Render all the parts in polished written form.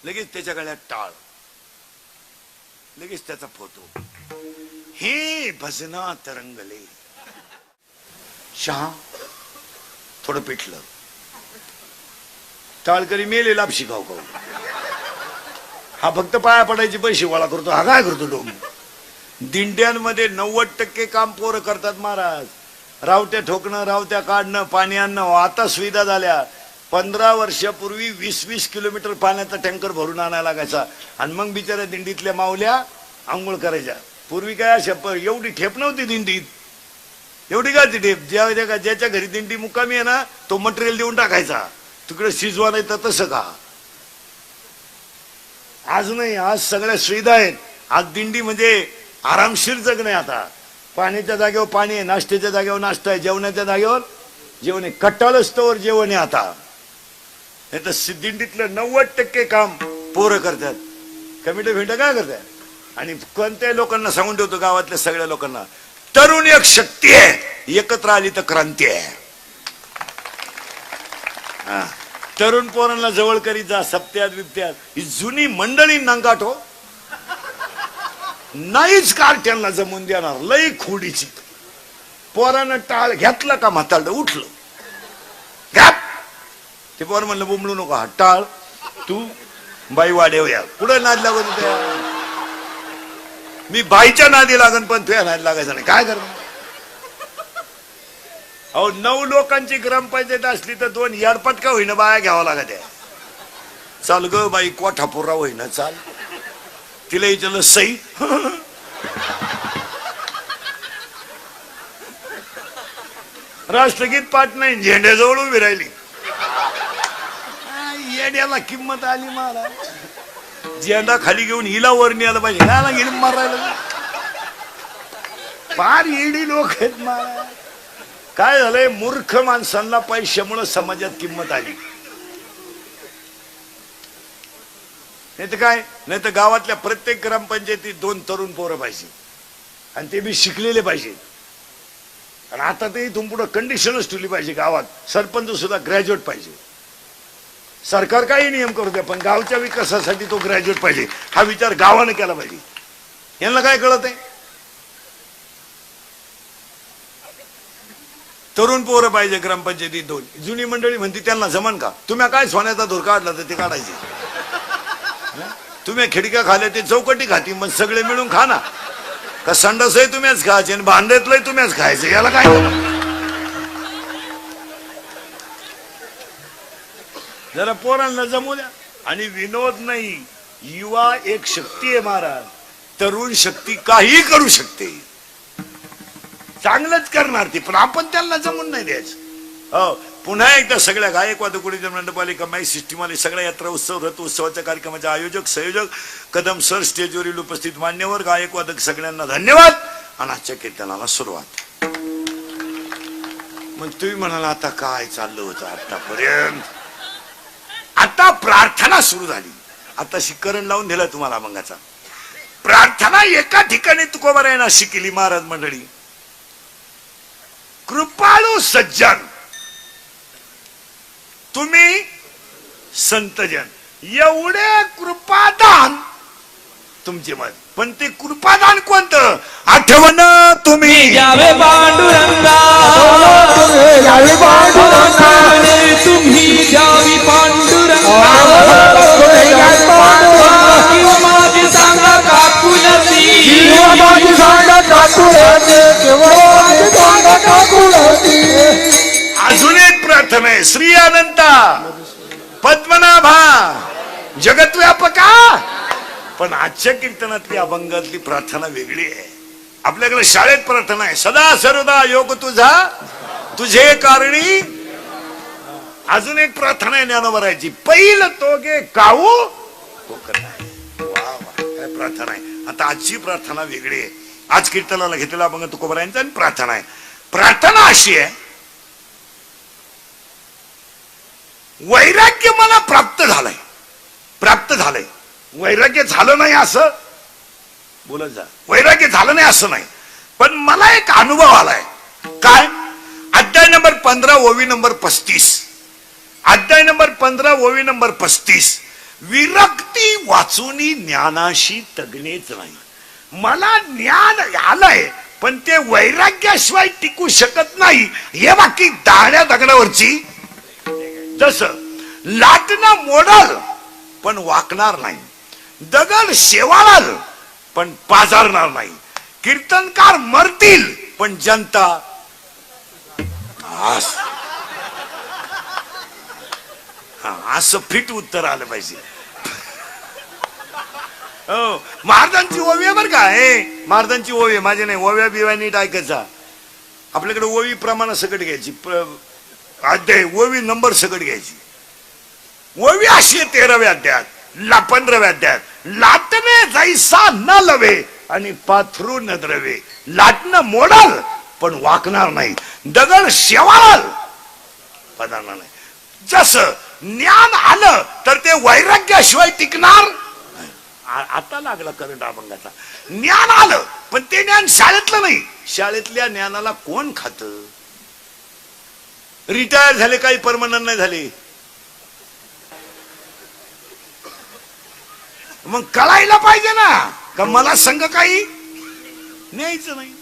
लगेच त्याच्या गळ्यात टाळ, लगेच त्याचा फोटो. हे भजना तरंगले. शहा थोडं पिठलं, टाळकरी मेले लापशी खाऊ खाऊ. हा फक्त पाया पडायचे पैसे गोळा करतो. हा काय करतो डोम. दिंड्यांमध्ये 90% काम पोरं करतात महाराज. रावट्या ठोकणं, रावत्या काढणं, पाणी आणणं. आता सुविधा झाल्या. 15 वर्षापूर्वी 20-20 किलोमीटर पाण्याचा टँकर भरून आणायला लागायचा आणि मग बिचाऱ्या दिंडीतल्या माऊल्या आंघोळ करायच्या. पूर्वी काय अशा एवढी ठेप नव्हती दिंडीत. एवढी काय ती ठेप. ज्याच्या घरी दिंडी मुक्कामी आहे ना तो मटेरियल देऊन टाकायचा. तिकडे शिजवा नाही तर तसं का. आज नाही, आज सगळ्या सुविधा आहेत. आज दिंडी म्हणजे आरामशीर जगणे. आता पाण्याच्या जागेवर पाणी आहे, नाश्त्याच्या जागेवर नाश्ता आहे, जेवणाच्या जागेवर जेवण आहे. कट्टाळ स्तवर जेवण आहे आता. नाही तर दिंडीतलं 90% काम पोरं करतात. कमिटी भेट काय करतात. आणि कोणत्याही लोकांना सांगून ठेवतो, गावातल्या सगळ्या लोकांना, तरुण एक शक्ती आहे, एकत्र आली तर क्रांती आहे. तरुण पोरांना जवळ करीत जा. सप्त्यात बिप्त्यात ही जुनी मंडळी नांगाठो नाहीच कार्ट्यांना जमून देणार. लई खोडीची. पोरानं टाळ घेतला का म्हातारडं उठलं. घाप ते पोर म्हणलं बुमळू नको. हा टाळ तू बाई वाढेव या. कुठं नाद लागत होत्या. मी बाईच्या नादी लागन पण तुझ्या नादी लागायचं नाही. काय करणार. अहो 9 लोकांची ग्रामपंचायत असली तर 2 याडपटका होईना बाया घ्यावा लागत आहे. चाल ग बाई कोठापुरा होईना चाल. तिला विचारलं सई. राष्ट्रगीत पाठ नाही, झेंड्याजवळ उभी राहिली. येड्याला किंमत आली मला. झेंडा खाली घेऊन हिला वर न्यायला पाहिजे. ह्याला गेली मारायला. फार येडी लोक आहेत मला. काय झालंय, मूर्ख माणसांना पैशामुळे समाजात किंमत आली. नाही तर काय, नाही तर गावातल्या प्रत्येक ग्रामपंचायतीत 2 तरुण पोरं पाहिजे आणि ते बी शिकलेले पाहिजे. आणि आता ते इथून पुढे कंडिशनच ठेवली पाहिजे. गावात सरपंच सुद्धा ग्रॅज्युएट पाहिजे. सरकार काही नियम करू द्या पण गावच्या विकासासाठी तो ग्रॅज्युएट पाहिजे. हा विचार गावाने केला पाहिजे. यांना काय कळत आहे. तरुण पोरं पाहिजे ग्रामपंचायतीत 2. जुनी मंडळी म्हणते त्यांना जमन का. तुम्ही काय सोन्याचा धूर काढला तर ते काढायचे. तुम्ही खिडक्या खाल्या ते चौकटी खाती. मग सगळे मिळून खा ना. का संडासही तुम्हीच खायचे आणि भांड्यातलंही तुम्हीच खायचं. याला काय. जरा पोरांना जमू द्या. आणि विनोद नाही, युवा एक शक्ती आहे महाराज. तरुण शक्ती काही करू शकते. चांगलंच करणार ती, पण आपण त्यांना जमून नाही द्यायचं. हो, पुन्हा एकदा सगळ्या गायकवाद कुडी मंडपालिका माई सिस्टीमवाले सगळ्या यात्रा उत्सव रथ उत्सवाच्या कार्यक्रमाचे आयोजक संयोजक कदम सर स्टेजवरील उपस्थित मान्यवर गायकवादक सगळ्यांना धन्यवाद. आणि आजच्या कीर्तनाला सुरुवात. मग तुम्ही म्हणाला आता काय चाललं होतं आतापर्यंत. आता प्रार्थना सुरू झाली. आता शिकरण लावून दिला तुम्हाला मंगाचा. प्रार्थना एका ठिकाणी तुकोबारायना शिकली महाराज मंडळी. कृपाळू सज्जन तुम्ही संतजन एवढे कृपादान तुमचे मत. पण ते कृपादान कोणतं. आठवण तुम्ही यावे पांडुरंगा. तुम्ही द्यावी पांडुरंगा. किंवा माझी सांगा काकुलती. अजून एक प्रार्थना आहे. श्री अनंता पद्मनाभा जगतव्यापका. पण आजच्या कीर्तनातली अभंगातली प्रार्थना वेगळी आहे. आपल्याकडे शाळेत प्रार्थना आहे सदा सर्वदा योग तुझा तुझे कारणी. अजून एक प्रार्थना आहे ज्ञानोबरायची. पहिलं तोगे काऊ काय प्रार्थना आहे. आता आजची प्रार्थना वेगळी आहे. आज कीर्तनाला घेतलेला अभंग तुकोबारायांचा आणि प्रार्थना आहे. प्रार्थना अशी आहे. वैराग्य मला प्राप्त झालंय. वैराग्य झालं नाही असं बोलत जा. वैराग्य झालं नाही असं नाही, पण मला एक अनुभव आलाय. काय. अध्याय नंबर 15 ओवी नंबर 35. अध्याय नंबर 15 ओवी नंबर 35. विरक्ती वाचूनी ज्ञानाशी तगणेच नाही. मला ज्ञान आलंय पण ते वैराग्याशिवाय टिकू शकत नाही. हे बाकी दाण्या दगडावरची जसं लाटणं मोडल पण वाकणार नाही, दगड शेवाळल पण पाजारणार नाही, कीर्तनकार मरतील पण जनता असं फिट उत्तर आलं पाहिजे. हो, महाराजांची ओवी आहे बर का. हे महाराजांची ओवी माझे नाही. ओव्या बिव्या नीट ऐकायचा. आपल्याकडे ओवी प्रमाण सकट घ्यायची, अध्याय ओवी नंबर सकट घ्यायची. ओवी अशी 13व्या अध्यायात, 15व्या अध्यायात, लाटणे जैसा न लवे आणि पाथरू न द्रवे. लाटणं मोडल पण वाकणार नाही, दगड शेवाळल पदार्थ नाही. जसं ज्ञान आलं तर ते वैराग्याशिवाय टिकणार. आता लागला करंट अभंगाचा. ज्ञान आलं पण ते ज्ञान शाळेतलं नाही. शाळेतल्या ज्ञानाला कोण खात? रिटायर झाले काही परमनंट नाही झाले. मग कळायला पाहिजे ना का मला संघ काही न्यायचं नाही.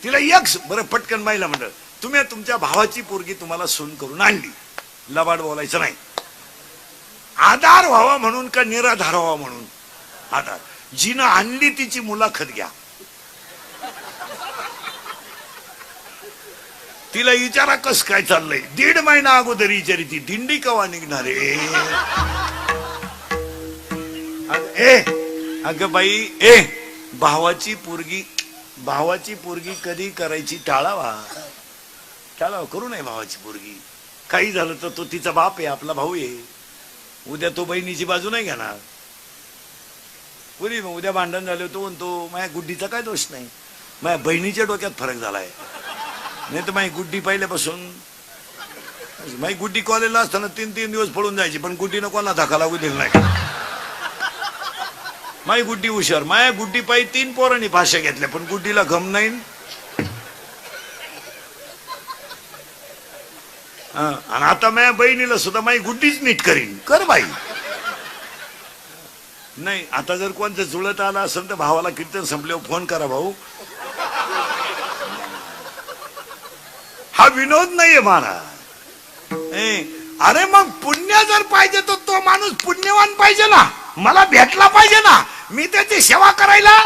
तिला एक बरं पटकन बाईला म्हणलं, तुम्ही तुमच्या भावाची पोरगी तुम्हाला सून करून आणली, लबाड बोलायचं नाही. आधार व्हावा म्हणून का निराधार व्हावा म्हणून? आधार. जिनं आणली तिची मुलाखत घ्या. तिला विचारा कस काय चाललंय. 1.5 महिना अगोदर विचारी ती दिंडी कवा निघणार आहे. अगं बाई, भावाची पोरगी कधी करायची टाळावा करू नये. भावाची पोरगी काही झालं तर तो तिचा बाप आहे, आपला भाऊ आहे. उद्या तो बहिणीची बाजू नाही घेणार. पुरी उद्या भांडण झाले तो म्हणतो माझ्या गुड्डीचा काय दोष नाही, माझ्या बहिणीच्या डोक्यात फरक झालाय. नाही तर माझी गुड्डी पहिल्यापासून, माझी गुड्डी कॉलेजला असताना 3 दिवस पळून जायची पण गुड्डीनं कोणाला धक्का लागू दिला नाही. माझी गुड्डी हुशार. माझ्या गुड्डी पायी 3 पोरांनी भाषा घेतल्या पण गुड्डीला गम नाही. आणि आता माझ्या बहिणीला सुद्धा माझी गुड्डीच नीट करीन. कर बाई. नाही आता जर कोणतं जुळत आलं असेल तर भावाला कीर्तन संपल्यावर फोन करा. भाऊ हा विनोद नाहीये महाराज. अरे मग पुण्य जर पाहिजे तर तो माणूस पुण्यवान पाहिजे ना, मला भेटला पाहिजे ना, मी त्याची सेवा करायला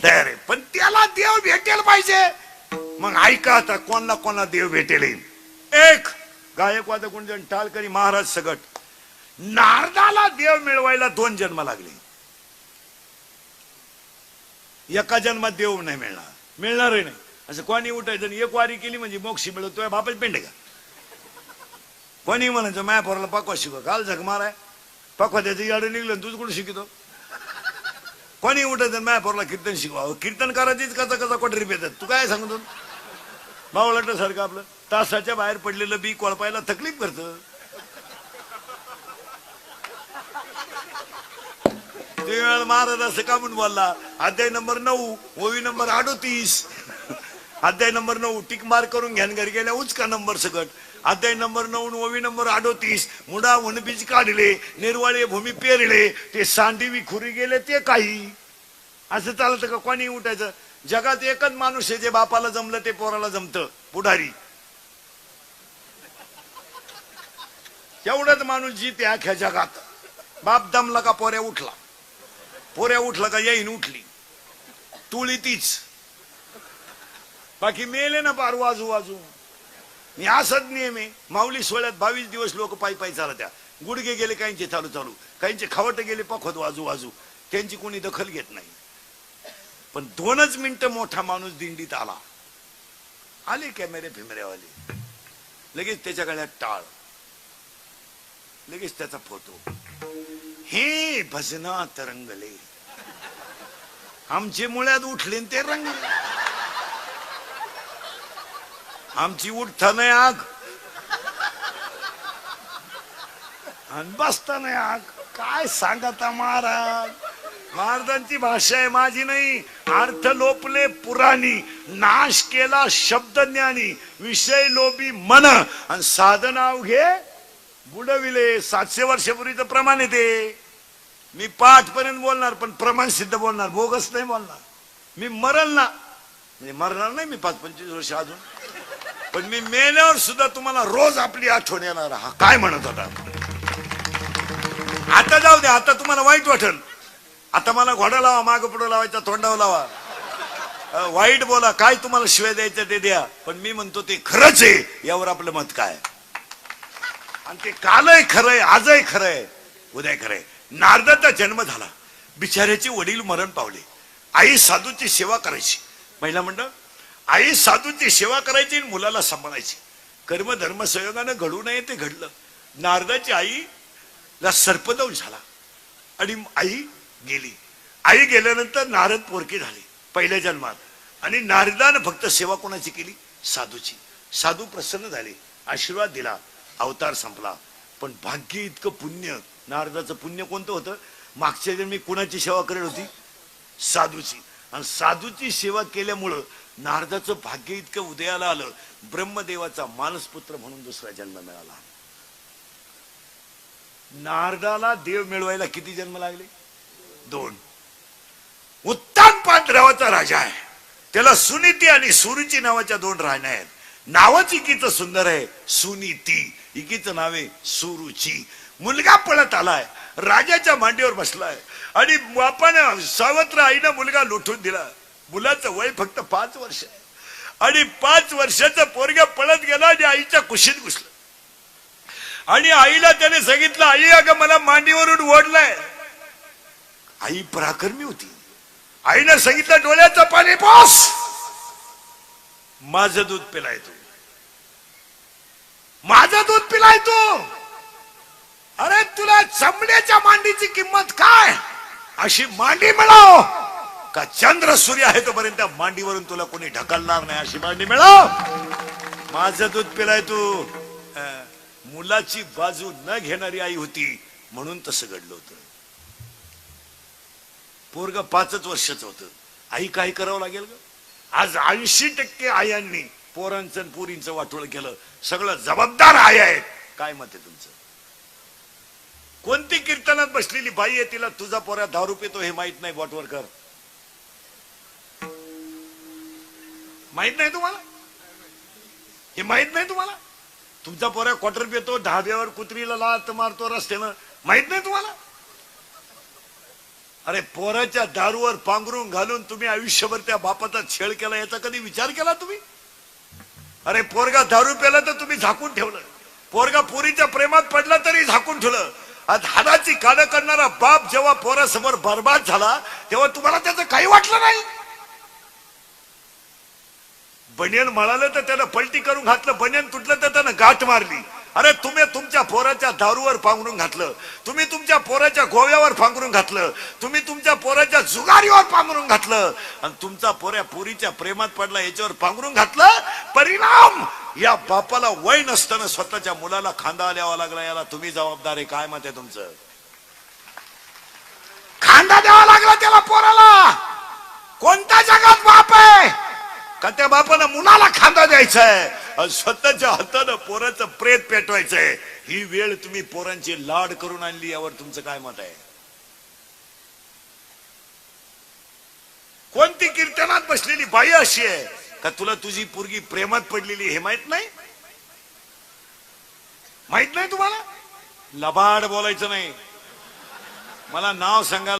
तयार आहे. पण त्याला देव भेटेल पाहिजे. मग ऐका आता कोणाला देव भेटेल. एक गायकवाद गुंजन टाळकरी महाराज सगट. नारदाला देव मिळवायला 2 जन्म लागले. एका जन्मात देव नाही मिळणारही नाही. असं कोणी उठायचं एक वारी केली म्हणजे मोक्ष मिळवतोय. बापाच पेंड का? कोणी म्हणायचं माया पोराला पकवा शिकव, काल झक माराय पकवा त्याचं याड निघलं तुझ कुठं शिकतो. कोणी उठायचं माया पोराला कीर्तन शिकवा. कीर्तन करायचीच कसा कोटरी पेतात. तू काय सांगतो? बावळट सारखं आपलं तासाच्या बाहेर पडलेलं बी कोळपायला तकलीफ करतं. महाराज असं का म्हणून बोलला. अध्याय नंबर 9 ओवी नंबर 38. अध्याय नंबर 9 टिक मार करून घ्यान घरी गेल्या उचका नंबर सकट. अध्याय नंबर 9 ओवी नंबर 38. मुडा वनबीज काढले, निर्वाळे भूमी पेरले, ते सांडीवी खुरी गेले ते काही. असं चालतं का? कोणी उठायचं. जगात एकच माणूस आहे जे बापाला जमलं ते पोराला जमतं, पुढारी. एवढाच माणूस जीते अख्या जगात. बाप दमला का पोऱ्या उठला, पोऱ्या उठला का येईन उठली, तुळी तीच. बाकी मेले ना पार वाजू. असाच नियम आहे. माऊली सोहळ्यात 22 दिवस लोक पायी चालत्या. गुडघे गेले काहींचे चालू, काहींचे खवट गेले पखवत वाजू. त्यांची कोणी दखल घेत नाही. पण 2च मिनिटं मोठा माणूस दिंडीत आले कॅमेरे फिमेरेवाले, लगेच त्याच्या गळ्यात टाळ, लगेच त्याचा फोटो. हे भजनात रंगले, आमचे मुळ्यात उठले ते रंगले. आमची उठता नाही आग आणि बसता नाही आग. काय सांगता महाराज. महाराजांची भाषा आहे, माझी नाही. अर्थ लोपले पुराणी, नाश केला शब्द ज्ञानी, विषय लोभी मन आणि साधन अवघे बुडविले. 700 वर्षापूर्वीचं प्रमाण येते. मी पाठपर्यंत बोलणार पण प्रमाण सिद्ध बोलणार, बोगस नाही बोलणार. मी मरल ना, म्हणजे मरणार नाही मी 5-25 वर्ष अजून, पण मी मेल्यावर सुद्धा तुम्हाला रोज आपली आठवण येणार. हा काय म्हणत होता. आता जाऊ दे, आता तुम्हाला वाईट वाटेल. आता मला घोडा लावा, माग पुढं लावायचा, तोंडावर लावा, वाईट बोला, काय तुम्हाला शिवाय द्यायचं ते द्या, पण मी म्हणतो ते खरंच आहे यावर आपलं मत काय. आणि ते कालही खरंय, आजही खरंय, उद्या खरंय. नारदाचा जन्म झाला, बिचाऱ्याचे वडील मरण पावले. आई साधूची सेवा करायची. महिला मंडळ, आई साधूची सेवा करायची आणि मुलाला सांभाळायची. कर्म धर्म संयोगानं घडू नये ते घडलं. नारदाची आईला सर्पदंश झाला आणि आई गेली. आई गेल्यानंतर नारद पोरके झाले पहिल्या जन्मात. आणि नारदानं फक्त सेवा कोणाची केली? साधूची. साधू प्रसन्न झाले, आशीर्वाद दिला, अवतार संपला. पण भाग्य इतकं पुण्य, नारदाचं पुण्य कोणतं होतं? मागच्या जन्मी कुणाची सेवा करेल होती? साधूची. आणि साधूची सेवा केल्यामुळं नारदाचं भाग्य इतकं उदयाला आलं, ब्रह्मदेवाचा मानसपुत्र म्हणून दुसरा जन्म मिळाला. नारदाला देव मिळवायला किती जन्म लागले? 2. उत्तान पांढरावाचा राजा आहे, त्याला सुनीती आणि सुरुची नावाच्या 2 राण्या आहेत. नावच इकीचं सुंदर आहे, सुनीती. इकीचं नाव आहे सुरुची. मुलगा पळत आलाय, राजाच्या मांडीवर बसलाय आणि बापानं सावत्र आईनं मुलगा लुटून दिला. मुलाचं वय फक्त 5 वर्ष आहे आणि 5 वर्षाचं पोरगा पळत गेला आणि आईच्या कुशीत घुसलं. आणि आईला त्याने सांगितलं, आई अगं मला मांडीवरून ओढलाय. आई पराक्रमी होती. आईनं सांगितलं, डोळ्याचं पाणी पोस, माझं दूध पिलाय तू, माझं दूध पिलाय तू. अरे तुला चमड्याच्या मांडीची किंमत काय? अशी मांडी मिळव का चंद्र सूर्य आहे तोपर्यंत मांडीवरून तुला कोणी ढकलणार नाही. अशी मांडी मिळव, माझं दूध पिलाय तू. मुलाची बाजू न घेणारी आई होती म्हणून तसं घडलं होतं. पोरग 5 वर्षाचं होतं. आई काय करावं लागेल ग? आज 80% आयांनी पोरांचं पोरींचं वाटोळ केलं. सगळं जबाबदार आई आहेत. काय मत आहे तुमचं? कोणती कीर्तनात बसलेली बाई आहे तिला तुझा पोरा दारू पितो हे माहित नाही? बॉटवर कर, माहित नाही तुम्हाला? हे माहित नाही तुम्हाला? तुमचा पोरा क्वार्टर पितो, ढाब्यावर कुत्रीला लात मारतो रस्त्यानं, माहित नाही तुम्हाला? अरे पोराच्या दारूवर पांघरून घालून तुम्ही आयुष्यभर त्या बापाचा छेड केला, याचा कधी विचार केला तुम्ही? अरे पोरगा दारू प्याला तर तुम्ही झाकून ठेवलं. पोरगा पोरीच्या प्रेमात पडला तरी झाकून ठेवलं. आज हाडाची काढ करणारा बाप जेव्हा पोरासमोर बर्बाद झाला तेव्हा तुम्हाला त्याचं काही वाटलं नाही? बनियन मळालं तर त्यानं पलटी करून घातलं, बनियन तुटलं तर त्यानं गाठ मारली. अरे तुम्ही तुमच्या पोराच्या दारूवर पांघरून घातलं, तुम्ही तुमच्या पोराच्या गोव्यावर पांघरून घातलं, तुम्ही तुमच्या पोराच्या जुगारीवर पांघरून घातलं आणि तुमचा पोऱ्या पोरीच्या प्रेमात पडला याच्यावर पांघरून घातलं. परिणाम या बापाला वय नसताना स्वतःच्या मुलाला खांदा द्यावा लागला. याला तुम्ही जबाबदार आहे. काय मत आहे तुमचं? खांदा द्यावा लागला त्याला पोराला. कोणत्या जगात बाप आहे का त्या बापानं मुलाला खांदा द्यायचा आहे आणि स्वतःच्या हातानं पोराचं प्रेत पेटवायचंय? ही वेळ तुम्ही पोरांची लाड करून आणली, यावर तुमचं काय मत आहे? कोणती कीर्तनात बसलेली बाई अशी आहे का तुला तुझी पोरगी प्रेमात पडलेली हे माहित नाही? माहित नाही तुम्हाला? लबाड बोलायचं नाही. मला नाव सांगा.